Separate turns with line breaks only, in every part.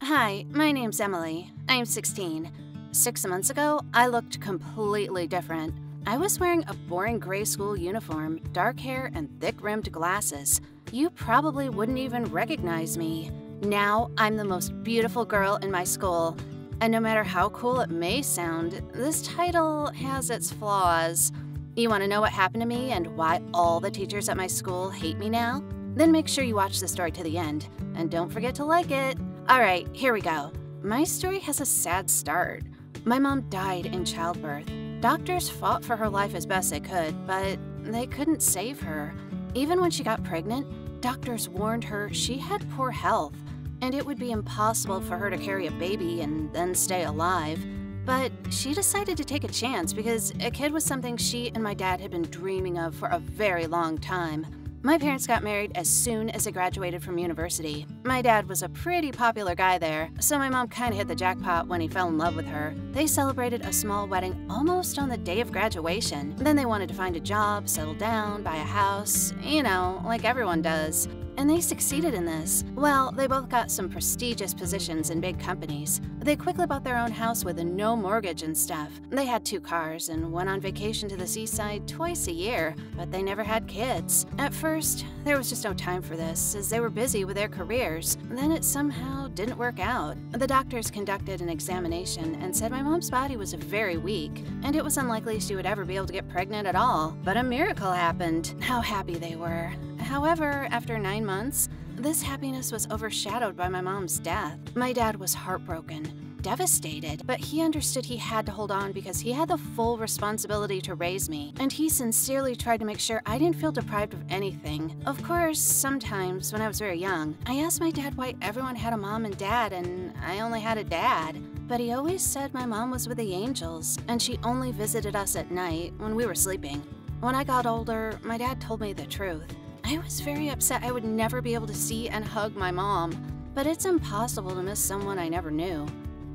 Hi, my name's Emily. I'm 16. 6 months ago, I looked completely different. I was wearing a boring gray school uniform, dark hair, and thick-rimmed glasses. You probably wouldn't even recognize me. Now, I'm the most beautiful girl in my school. And no matter how cool it may sound, this title has its flaws. You want to know what happened to me and why all the teachers at my school hate me now? Then make sure you watch the story to the end. And don't forget to like it. Alright, here we go. My story has a sad start. My mom died in childbirth. Doctors fought for her life as best they could, but they couldn't save her. Even when she got pregnant, doctors warned her she had poor health, and it would be impossible for her to carry a baby and then stay alive. But she decided to take a chance because a kid was something she and my dad had been dreaming of for a very long time. My parents got married as soon as they graduated from university. My dad was a pretty popular guy there, so my mom kinda hit the jackpot when he fell in love with her. They celebrated a small wedding almost on the day of graduation. Then they wanted to find a job, settle down, buy a house, you know, like everyone does. And they succeeded in this. Well, they both got some prestigious positions in big companies. They quickly bought their own house with no mortgage and stuff. They had 2 cars and went on vacation to the seaside twice a year, but they never had kids. At first, there was just no time for this, as they were busy with their careers. Then it somehow didn't work out. The doctors conducted an examination and said my mom's body was very weak, and it was unlikely she would ever be able to get pregnant at all. But a miracle happened. How happy they were. However, after 9 months, this happiness was overshadowed by my mom's death. My dad was heartbroken, devastated, but he understood he had to hold on because he had the full responsibility to raise me, and he sincerely tried to make sure I didn't feel deprived of anything. Of course, sometimes, when I was very young, I asked my dad why everyone had a mom and dad and I only had a dad. But he always said my mom was with the angels, and she only visited us at night when we were sleeping. When I got older, my dad told me the truth. I was very upset I would never be able to see and hug my mom, but it's impossible to miss someone I never knew.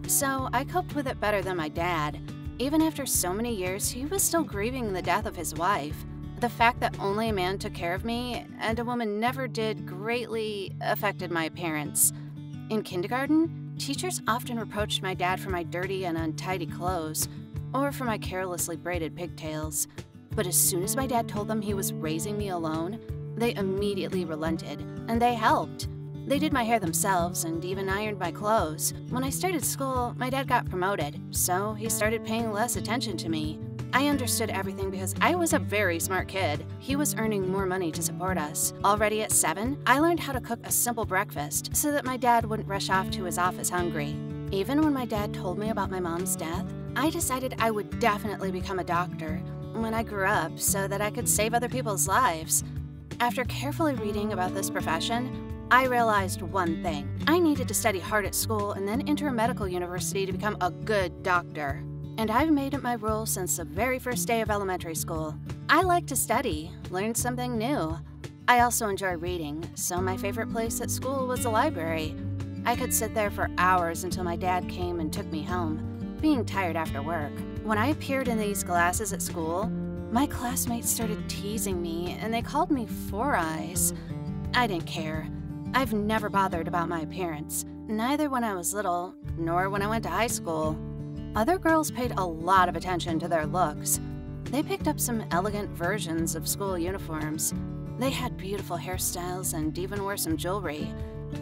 So I coped with it better than my dad. Even after so many years, he was still grieving the death of his wife. The fact that only a man took care of me and a woman never did greatly affected my appearance. In kindergarten, teachers often reproached my dad for my dirty and untidy clothes, or for my carelessly braided pigtails. But as soon as my dad told them he was raising me alone, they immediately relented, and they helped. They did my hair themselves and even ironed my clothes. When I started school, my dad got promoted, so he started paying less attention to me. I understood everything because I was a very smart kid. He was earning more money to support us. Already at 7, I learned how to cook a simple breakfast so that my dad wouldn't rush off to his office hungry. Even when my dad told me about my mom's death, I decided I would definitely become a doctor when I grew up so that I could save other people's lives. After carefully reading about this profession, I realized one thing. I needed to study hard at school and then enter a medical university to become a good doctor. And I've made it my rule since the very first day of elementary school. I like to study, learn something new. I also enjoy reading, so my favorite place at school was the library. I could sit there for hours until my dad came and took me home, being tired after work. When I appeared in these glasses at school, my classmates started teasing me, and they called me Four Eyes. I didn't care. I've never bothered about my appearance, neither when I was little, nor when I went to high school. Other girls paid a lot of attention to their looks. They picked up some elegant versions of school uniforms. They had beautiful hairstyles and even wore some jewelry.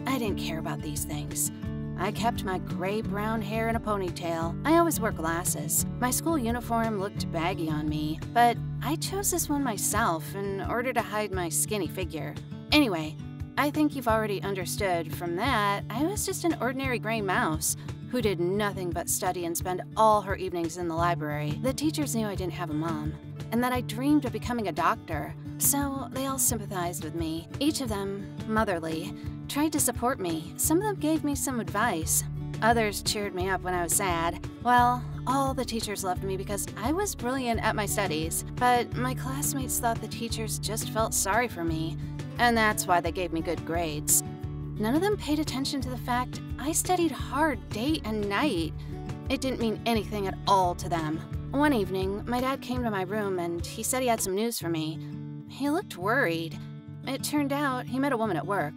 I didn't care about these things. I kept my gray-brown hair in a ponytail. I always wore glasses. My school uniform looked baggy on me, but I chose this one myself in order to hide my skinny figure. Anyway, I think you've already understood from that I was just an ordinary gray mouse who did nothing but study and spend all her evenings in the library. The teachers knew I didn't have a mom, and that I dreamed of becoming a doctor, so they all sympathized with me. Each of them, motherly, tried to support me. Some of them gave me some advice. Others cheered me up when I was sad. Well, all the teachers loved me because I was brilliant at my studies, but my classmates thought the teachers just felt sorry for me, and that's why they gave me good grades. None of them paid attention to the fact I studied hard day and night. It didn't mean anything at all to them. One evening, my dad came to my room and he said he had some news for me. He looked worried. It turned out he met a woman at work.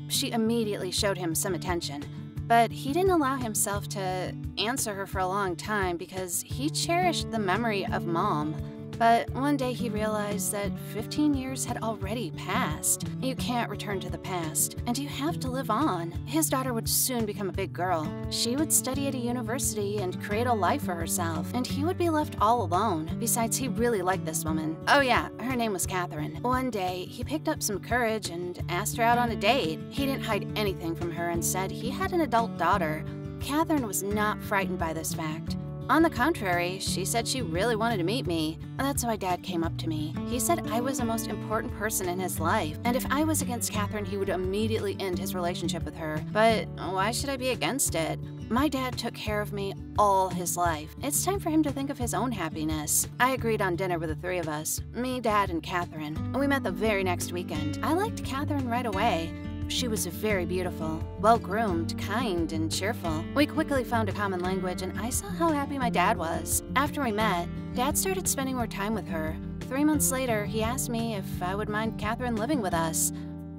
She immediately showed him some attention. but he didn't allow himself to answer her for a long time because he cherished the memory of Mom. But one day he realized that 15 years had already passed. You can't return to the past, and you have to live on. His daughter would soon become a big girl. She would study at a university and create a life for herself, and he would be left all alone. Besides, he really liked this woman. Oh yeah, her name was Catherine. One day, he picked up some courage and asked her out on a date. He didn't hide anything from her and said he had an adult daughter. Catherine was not frightened by this fact. On the contrary, she said she really wanted to meet me. That's why Dad came up to me. He said I was the most important person in his life, and if I was against Catherine, he would immediately end his relationship with her. But why should I be against it? My dad took care of me all his life. It's time for him to think of his own happiness. I agreed on dinner with the three of us, me, Dad, and Catherine. We met the very next weekend. I liked Catherine right away. She was very beautiful, well-groomed, kind, and cheerful. We quickly found a common language, and I saw how happy my dad was. After we met, Dad started spending more time with her. 3 months later, he asked me if I would mind Catherine living with us.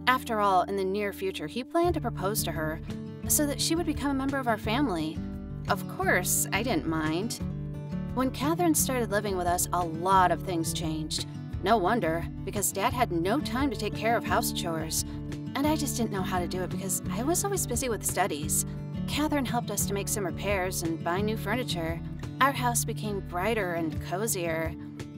After all, in the near future, he planned to propose to her so that she would become a member of our family. Of course, I didn't mind. When Catherine started living with us, a lot of things changed. No wonder, because Dad had no time to take care of house chores. And I just didn't know how to do it because I was always busy with studies. Catherine helped us to make some repairs and buy new furniture. Our house became brighter and cozier.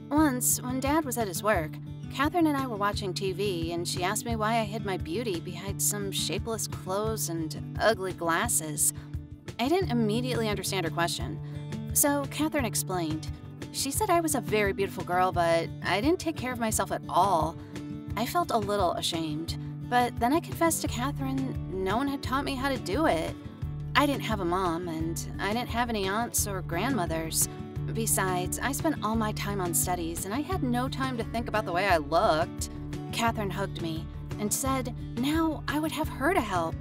Once, when Dad was at his work, Catherine and I were watching TV, and she asked me why I hid my beauty behind some shapeless clothes and ugly glasses. I didn't immediately understand her question, so Catherine explained. She said I was a very beautiful girl, but I didn't take care of myself at all. I felt a little ashamed. But then I confessed to Catherine no one had taught me how to do it. I didn't have a mom, and I didn't have any aunts or grandmothers. Besides, I spent all my time on studies, and I had no time to think about the way I looked. Catherine hugged me and said now I would have her to help.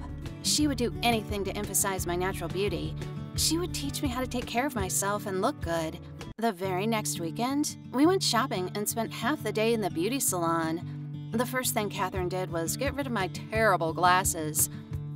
She would do anything to emphasize my natural beauty. She would teach me how to take care of myself and look good. The very next weekend, we went shopping and spent half the day in the beauty salon. The first thing Catherine did was get rid of my terrible glasses.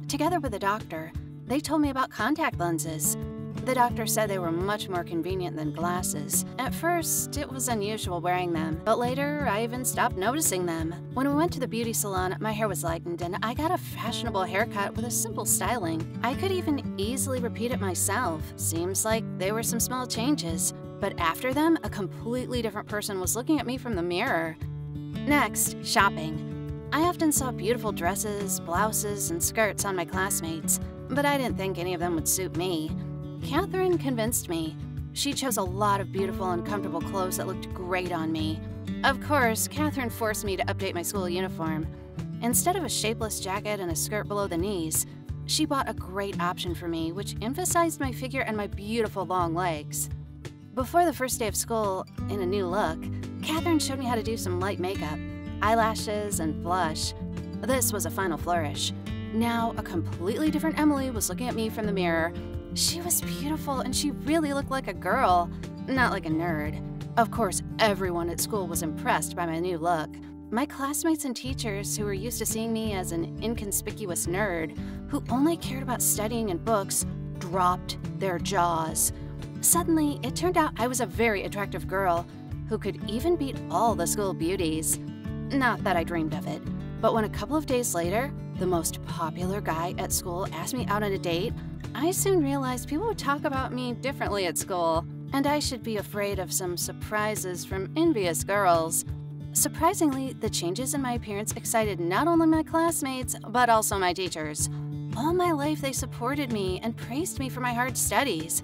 Together with the doctor, they told me about contact lenses. The doctor said they were much more convenient than glasses. At first, it was unusual wearing them, but later I even stopped noticing them. When we went to the beauty salon, my hair was lightened and I got a fashionable haircut with a simple styling. I could even easily repeat it myself. Seems like they were some small changes. But after them, a completely different person was looking at me from the mirror. Next, shopping. I often saw beautiful dresses, blouses, and skirts on my classmates, but I didn't think any of them would suit me. Catherine convinced me. She chose a lot of beautiful and comfortable clothes that looked great on me. Of course, Catherine forced me to update my school uniform. Instead of a shapeless jacket and a skirt below the knees, she bought a great option for me, which emphasized my figure and my beautiful long legs. Before the first day of school, in a new look, Catherine showed me how to do some light makeup, eyelashes, and blush. This was a final flourish. Now, a completely different Emily was looking at me from the mirror. She was beautiful and she really looked like a girl, not like a nerd. Of course, everyone at school was impressed by my new look. My classmates and teachers, who were used to seeing me as an inconspicuous nerd who only cared about studying and books, dropped their jaws. Suddenly, it turned out I was a very attractive girl who could even beat all the school beauties. Not that I dreamed of it, but when a couple of days later, the most popular guy at school asked me out on a date, I soon realized people would talk about me differently at school, and I should be afraid of some surprises from envious girls. Surprisingly, the changes in my appearance excited not only my classmates, but also my teachers. All my life, they supported me and praised me for my hard studies.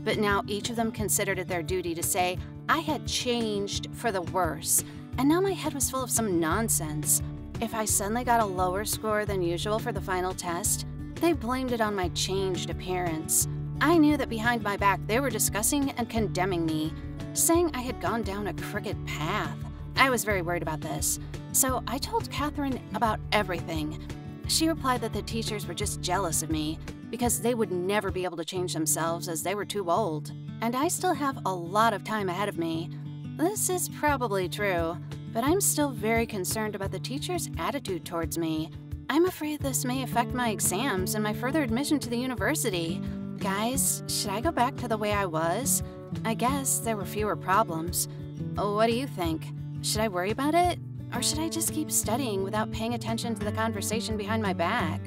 But now each of them considered it their duty to say I had changed for the worse, and now my head was full of some nonsense. If I suddenly got a lower score than usual for the final test, they blamed it on my changed appearance. I knew that behind my back they were discussing and condemning me, saying I had gone down a crooked path. I was very worried about this, so I told Catherine about everything. She replied that the teachers were just jealous of me because they would never be able to change themselves as they were too old. And I still have a lot of time ahead of me. This is probably true, but I'm still very concerned about the teachers' attitude towards me. I'm afraid this may affect my exams and my further admission to the university. Guys, should I go back to the way I was? I guess there were fewer problems. What do you think? Should I worry about it? Or should I just keep studying without paying attention to the conversation behind my back?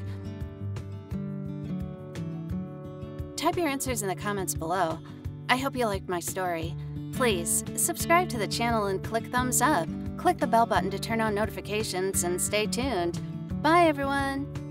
Type your answers in the comments below. I hope you liked my story. Please, subscribe to the channel and click thumbs up. Click the bell button to turn on notifications and stay tuned. Bye, everyone!